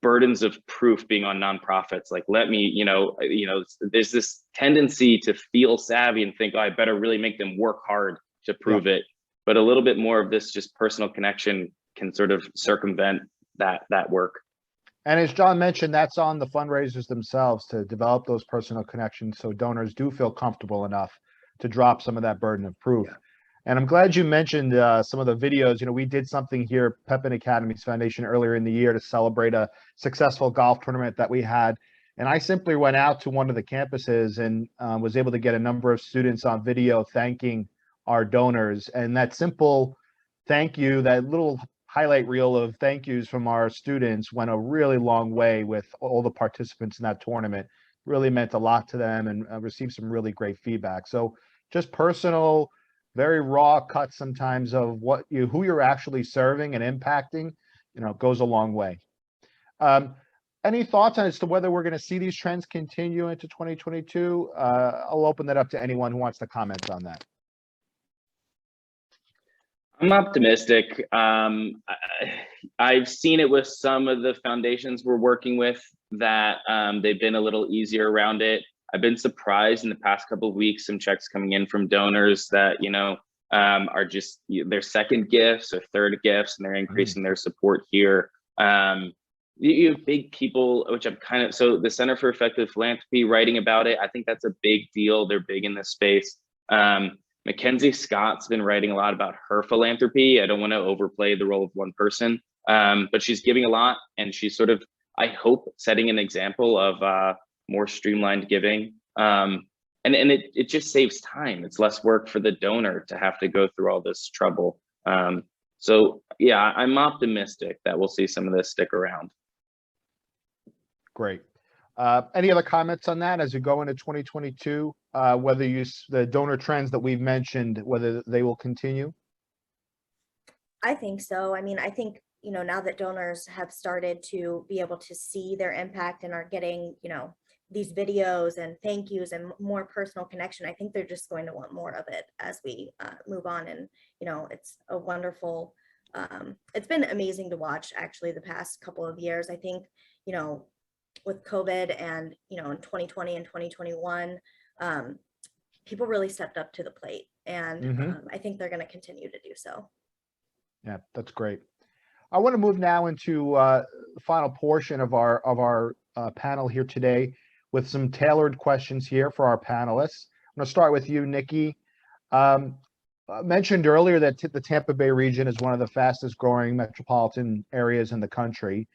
burdens of proof being on nonprofits. Like, let me, there's this tendency to feel savvy and think, oh, I better really make them work hard to prove it. But a little bit more of this just personal connection can sort of circumvent that work. And as John mentioned, that's on the fundraisers themselves to develop those personal connections so donors do feel comfortable enough to drop some of that burden of proof. Yeah. And I'm glad you mentioned some of the videos. We did something here, Pepin Academies Foundation, earlier in the year to celebrate a successful golf tournament that we had. And I simply went out to one of the campuses and was able to get a number of students on video thanking our donors. And that simple thank you, that little highlight reel of thank yous from our students went a really long way with all the participants in that tournament. Really meant a lot to them and received some really great feedback. So just personal, very raw cuts sometimes of who you're actually serving and impacting, goes a long way. Any thoughts as to whether we're going to see these trends continue into 2022? I'll open that up to anyone who wants to comment on that. I'm optimistic. I've seen it with some of the foundations we're working with that they've been a little easier around it. I've been surprised in the past couple of weeks, some checks coming in from donors that, are just their second gifts or third gifts, and they're increasing their support here. you have big people, which I'm kind of, so the Center for Effective Philanthropy writing about it, I think that's a big deal. They're big in this space. Mackenzie Scott's been writing a lot about her philanthropy. I don't want to overplay the role of one person, but she's giving a lot, and she's sort of, I hope, setting an example of more streamlined giving. And it just saves time. It's less work for the donor to have to go through all this trouble. So yeah, I'm optimistic that we'll see some of this stick around. Great. Any other comments on that as you go into 2022? Whether the donor trends that we've mentioned, whether they will continue? I think so. I mean, I think, now that donors have started to be able to see their impact and are getting, these videos and thank yous and more personal connection, I think they're just going to want more of it as we move on. And, it's a wonderful, it's been amazing to watch actually the past couple of years. I think, with COVID and, in 2020 and 2021, people really stepped up to the plate, and I think they're going to continue to do so. Yeah, that's great. I want to move now into the final portion of our panel here today with some tailored questions here for our panelists. I'm going to start with you, Nikki. Mentioned earlier that the Tampa Bay region is one of the fastest growing metropolitan areas in the country.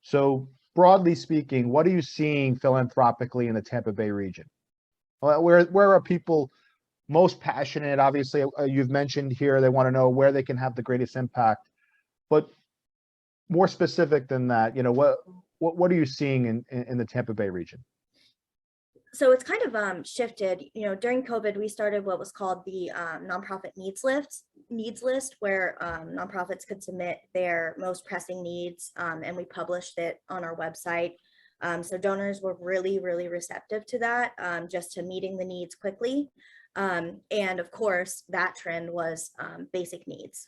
So broadly speaking, what are you seeing philanthropically in the Tampa Bay region? Where are people most passionate? Obviously, you've mentioned here they want to know where they can have the greatest impact, but more specific than that, what are you seeing in the Tampa Bay region? So it's kind of shifted. During COVID, we started what was called the nonprofit needs list, where nonprofits could submit their most pressing needs, and we published it on our website. So donors were really, really receptive to that, just to meeting the needs quickly. And of course, that trend was basic needs.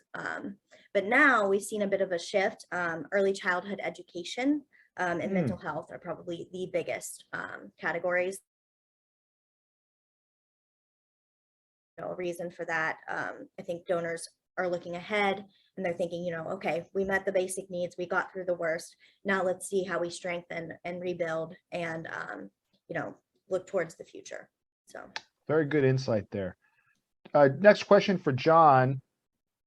But now we've seen a bit of a shift. Early childhood education and mental health are probably the biggest categories. A reason for that, I think donors are looking ahead and they're thinking, okay, we met the basic needs, we got through the worst. Now let's see how we strengthen and rebuild and, look towards the future. So very good insight there. Next question for John.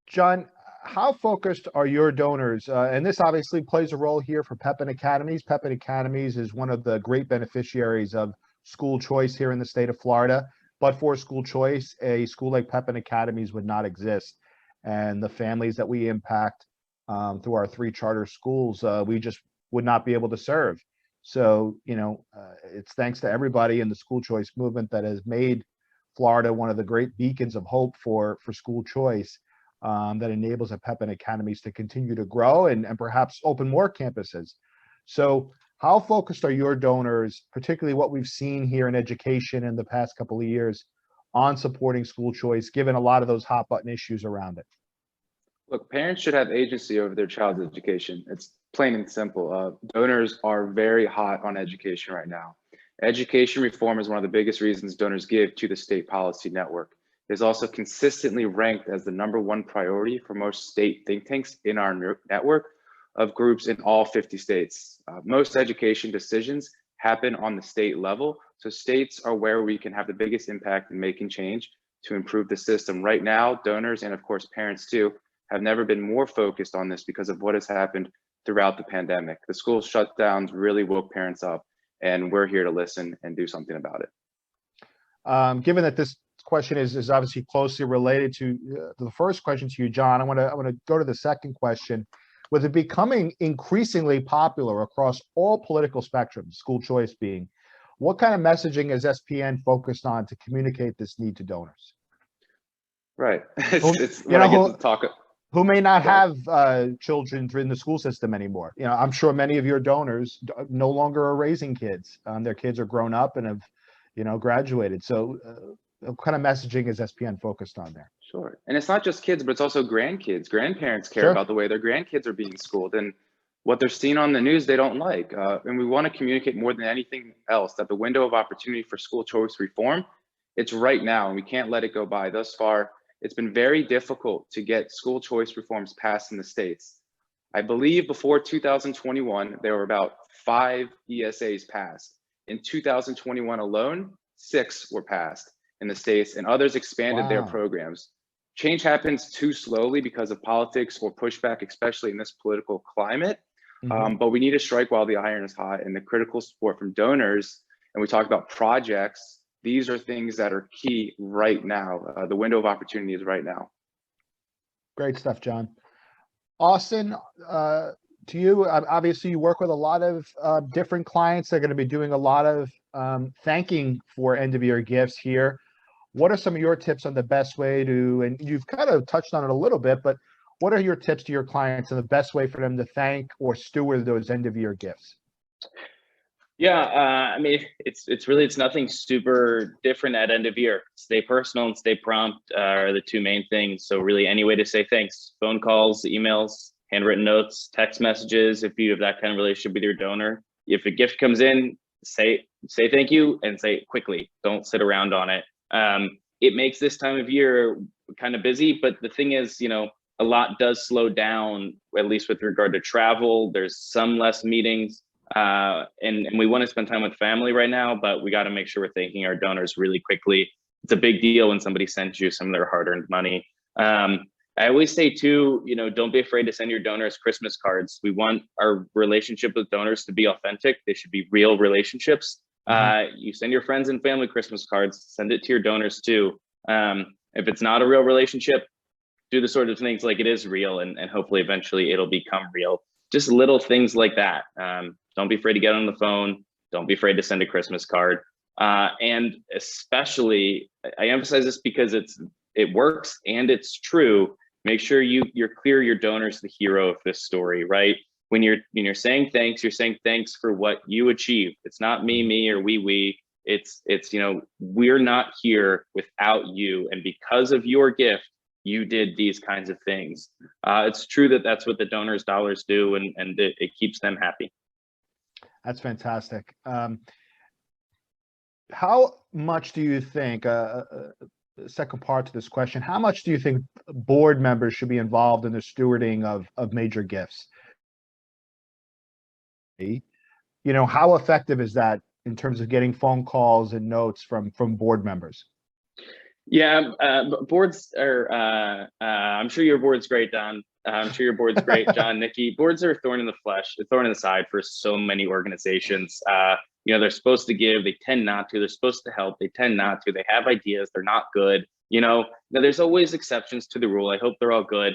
John, how focused are your donors? And this obviously plays a role here for Pepin Academies. Pepin Academies is one of the great beneficiaries of school choice here in the state of Florida. But for school choice, a school like Pepin Academies would not exist. And the families that we impact through our 3 charter schools, we just would not be able to serve. So, it's thanks to everybody in the school choice movement that has made Florida one of the great beacons of hope for school choice, that enables the Pepin Academies to continue to grow and perhaps open more campuses. So how focused are your donors, particularly what we've seen here in education in the past couple of years, on supporting school choice, given a lot of those hot button issues around it? Look, parents should have agency over their child's education. It's plain and simple. Donors are very hot on education right now. Education reform is one of the biggest reasons donors give to the state policy network. It is also consistently ranked as the #1 priority for most state think tanks in our network of groups in all 50 states. Most education decisions happen on the state level. So states are where we can have the biggest impact in making change to improve the system. Right now, donors and of course parents too have never been more focused on this because of what has happened throughout the pandemic. The school shutdowns really woke parents up, and we're here to listen and do something about it. Given that this question is obviously closely related to the first question to you, John, I want to go to the second question. With it becoming increasingly popular across all political spectrums, school choice being, what kind of messaging is SPN focused on to communicate this need to donors? Right. Who may not have children in the school system anymore. I'm sure many of your donors no longer are raising kids. Their kids are grown up and have, graduated. So what kind of messaging is SPN focused on there? Sure. And it's not just kids, but it's also grandkids. Grandparents care about the way their grandkids are being schooled, and what they're seeing on the news they don't like. And we want to communicate more than anything else that the window of opportunity for school choice reform, it's right now, and we can't let it go by. Thus far, it's been very difficult to get school choice reforms passed in the states. I believe before 2021, there were about 5 ESAs passed. In 2021 alone, 6 were passed in the states, and others expanded their Wow. programs. Change happens too slowly because of politics or pushback, especially in this political climate. Mhm. But we need to strike while the iron is hot, and the critical support from donors. And we talk about projects. These are things that are key right now. The window of opportunity is right now. Great stuff, John. Austin, to you, obviously you work with a lot of different clients. They're going to be doing a lot of thanking for end of year gifts here. What are some of your tips on the best way to, and you've kind of touched on it a little bit, but what are your tips to your clients and the best way for them to thank or steward those end of year gifts? Yeah, I mean, it's nothing super different at end of year. Stay personal and stay prompt are the two main things. So really any way to say thanks: phone calls, emails, handwritten notes, text messages. If you have that kind of relationship with your donor, if a gift comes in, say thank you and say it quickly. Don't sit around on it. It makes this time of year kind of busy, but the thing is, you know, a lot does slow down, at least with regard to travel. There's some less meetings. And we want to spend time with family right now, but we got to make sure we're thanking our donors really quickly. It's a big deal when somebody sends you some of their hard-earned money. I always say too, you know, don't be afraid to send your donors Christmas cards. We want our relationship with donors to be authentic. They should be real relationships. You send your friends and family Christmas cards, send it to your donors too. If it's not a real relationship, do the sort of things like it is real, and hopefully eventually it'll become real. Just little things like that. Don't be afraid to get on the phone. Don't be afraid to send a Christmas card. And especially, I emphasize this because it works and it's true. Make sure you're clear your donor's the hero of this story, right? When you're saying thanks, you're saying thanks for what you achieved. It's not me, or we. It's, you know, we're not here without you. And because of your gift, you did these kinds of things. It's true that that's what the donors' dollars do, and it keeps them happy. That's fantastic. How much do you think, second part to this question, how much do you think board members should be involved in the stewarding of major gifts? You know, how effective is that in terms of getting phone calls and notes from board members? Yeah, boards are, I'm sure your board's great, Don. I'm sure your board's great, John, Nikki. Boards are a thorn in the flesh, a thorn in the side for so many organizations. You know, they're supposed to give, they tend not to. They're supposed to help, they tend not to. They have ideas, they're not good. You know, now there's always exceptions to the rule. I hope they're all good.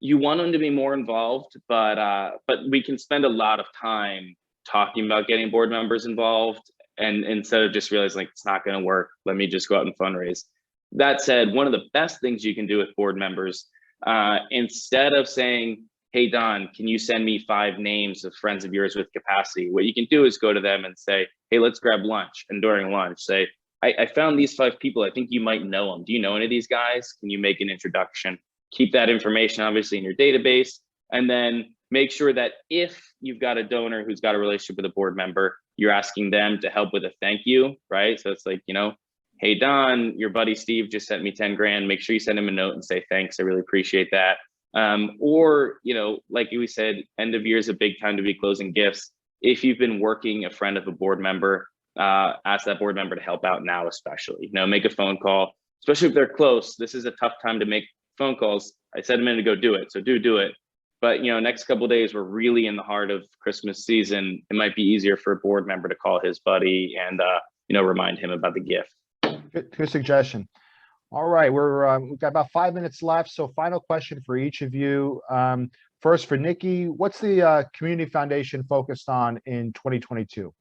You want them to be more involved, but we can spend a lot of time talking about getting board members involved, and instead of just realizing like it's not going to work, let me just go out and fundraise. That said, one of the best things you can do with board members, instead of saying, hey, Don, can you send me 5 names of friends of yours with capacity? What you can do is go to them and say, hey, let's grab lunch. And during lunch, say, I found these 5 people. I think you might know them. Do you know any of these guys? Can you make an introduction? Keep that information obviously in your database. And then make sure that if you've got a donor who's got a relationship with a board member, you're asking them to help with a thank you, right? So it's like, you know, hey, Don, your buddy Steve just sent me 10 grand. Make sure you send him a note and say, thanks, I really appreciate that. Or, you know, like we said, end of year is a big time to be closing gifts. If you've been working a friend of a board member, ask that board member to help out now, especially, you know, make a phone call, especially if they're close. This is a tough time to make phone calls. I said a minute ago, do it. So do it. But, you know, next couple of days, we're really in the heart of Christmas season. It might be easier for a board member to call his buddy and, you know, remind him about the gift. Good suggestion. All right, we've got about 5 minutes left. So final question for each of you. First for Nikki, what's the Community Foundation focused on in 2022?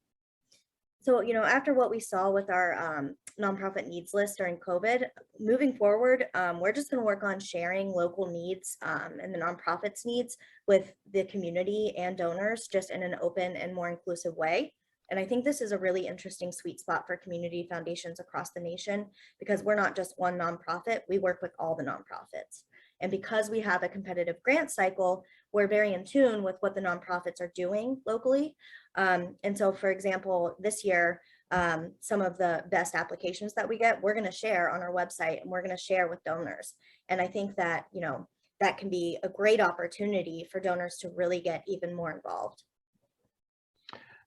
So, you know, after what we saw with our nonprofit needs list during COVID, moving forward, we're just going to work on sharing local needs and the nonprofits needs with the community and donors, just in an open and more inclusive way. And I think this is a really interesting sweet spot for community foundations across the nation, because we're not just one nonprofit, we work with all the nonprofits. And because we have a competitive grant cycle, we're very in tune with what the nonprofits are doing locally. And so, for example, this year, some of the best applications that we get, we're going to share on our website, and we're going to share with donors. And I think that, you know, that can be a great opportunity for donors to really get even more involved.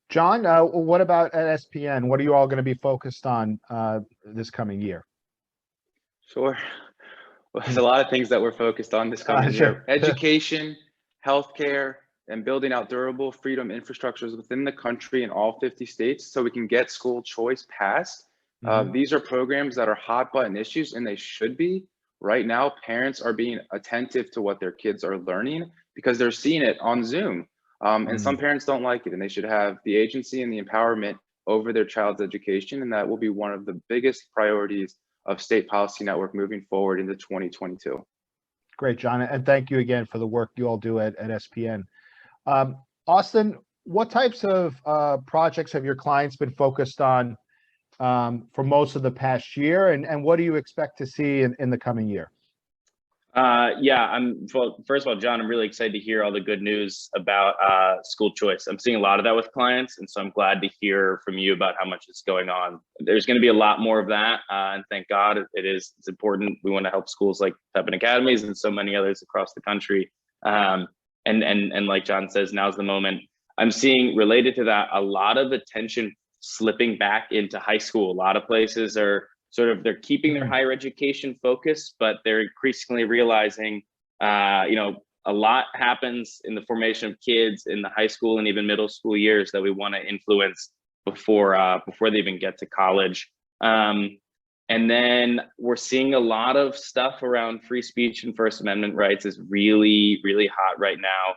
John, what about at SPN? What are you all going to be focused on this coming year? Sure. Well, there's a lot of things that we're focused on this coming Sure. year. Education, healthcare, and building out durable freedom infrastructures within the country in all 50 states so we can get school choice passed. These are programs that are hot button issues, and they should be. Right now, parents are being attentive to what their kids are learning because they're seeing it on Zoom. And some parents don't like it, and they should have the agency and the empowerment over their child's education. And that will be one of the biggest priorities of State Policy Network moving forward into 2022. Great, John. And thank you again for the work you all do at SPN. Austin, what types of projects have your clients been focused on for most of the past year? And what do you expect to see in the coming year? Well, first of all, John, I'm really excited to hear all the good news about school choice. I'm seeing a lot of that with clients, and so I'm glad to hear from you about how much is going on. There's going to be a lot more of that, and thank God it's important. We want to help schools like Pepin Academies and so many others across the country. And like John says, now's the moment. I'm seeing related to that a lot of attention slipping back into high school. A lot of places are they're keeping their higher education focus, but they're increasingly realizing, a lot happens in the formation of kids in the high school and even middle school years that we want to influence before they even get to college. And then we're seeing a lot of stuff around free speech and First Amendment rights is really, really hot right now.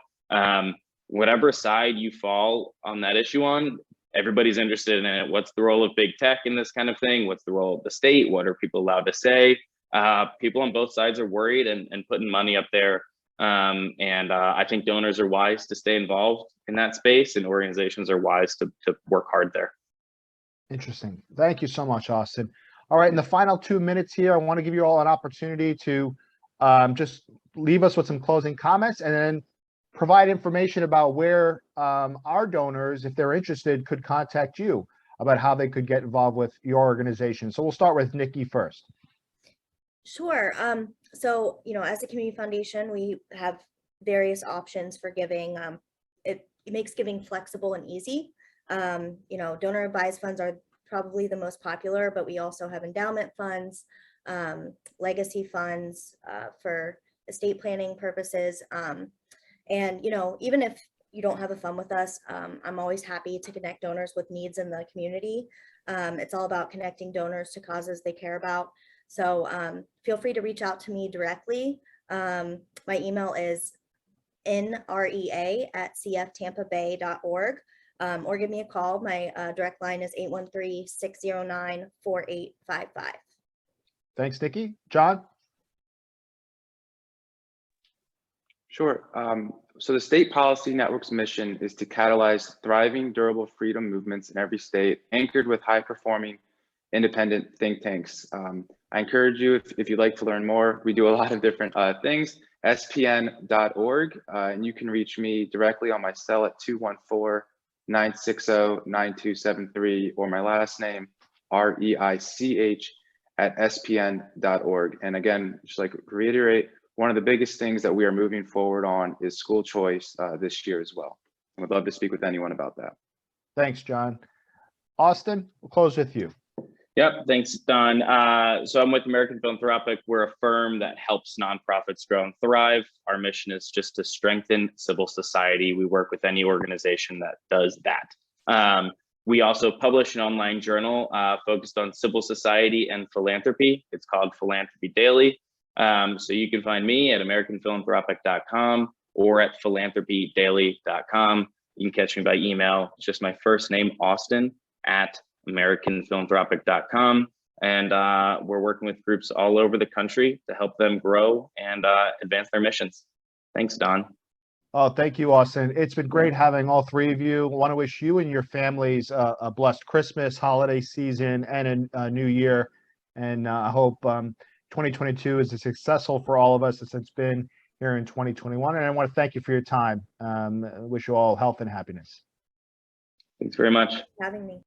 Whatever side you fall on that issue on, everybody's interested in it. What's the role of big tech in this kind of thing? What's the role of the state? What are people allowed to say? People on both sides are worried and putting money up there. I think donors are wise to stay involved in that space, and organizations are wise to work hard there. Interesting. Thank you so much, Austin. All right, in the final 2 minutes here, I want to give you all an opportunity to just leave us with some closing comments and then provide information about where our donors, if they're interested, could contact you about how they could get involved with your organization. So we'll start with Nikki first. Sure. So, as a community foundation, we have various options for giving. It makes giving flexible and easy. Donor advised funds are probably the most popular, but we also have endowment funds, legacy funds for estate planning purposes. And, even if you don't have a fund with us, I'm always happy to connect donors with needs in the community. It's all about connecting donors to causes they care about. So feel free to reach out to me directly. My email is nrea@cftampabay.org, or give me a call. My direct line is 813-609-4855. Thanks, Nikki. John? Sure. So the State Policy Network's mission is to catalyze thriving, durable freedom movements in every state, anchored with high-performing independent think tanks. I encourage you, if you'd like to learn more, we do a lot of different things, spn.org, and you can reach me directly on my cell at 214-960-9273, or my last name, REICH, at spn.org. And again, just like reiterate, one of the biggest things that we are moving forward on is school choice this year as well. I would love to speak with anyone about that. Thanks, John. Austin, we'll close with you. Yep, thanks, Don. So I'm with American Philanthropic. We're a firm that helps nonprofits grow and thrive. Our mission is just to strengthen civil society. We work with any organization that does that. We also publish an online journal focused on civil society and philanthropy. It's called Philanthropy Daily. So you can find me at americanphilanthropic.com or at philanthropydaily.com. You can catch me by email. It's just my first name, Austin, at americanphilanthropic.com. And we're working with groups all over the country to help them grow and advance their missions. Thanks, Don. Oh, thank you, Austin. It's been great having all three of you. I want to wish you and your families a blessed Christmas, holiday season, and a new year. And I hope 2022 is as successful for all of us as it's been here in 2021. And I want to thank you for your time. I wish you all health and happiness. Thanks very much. Having me.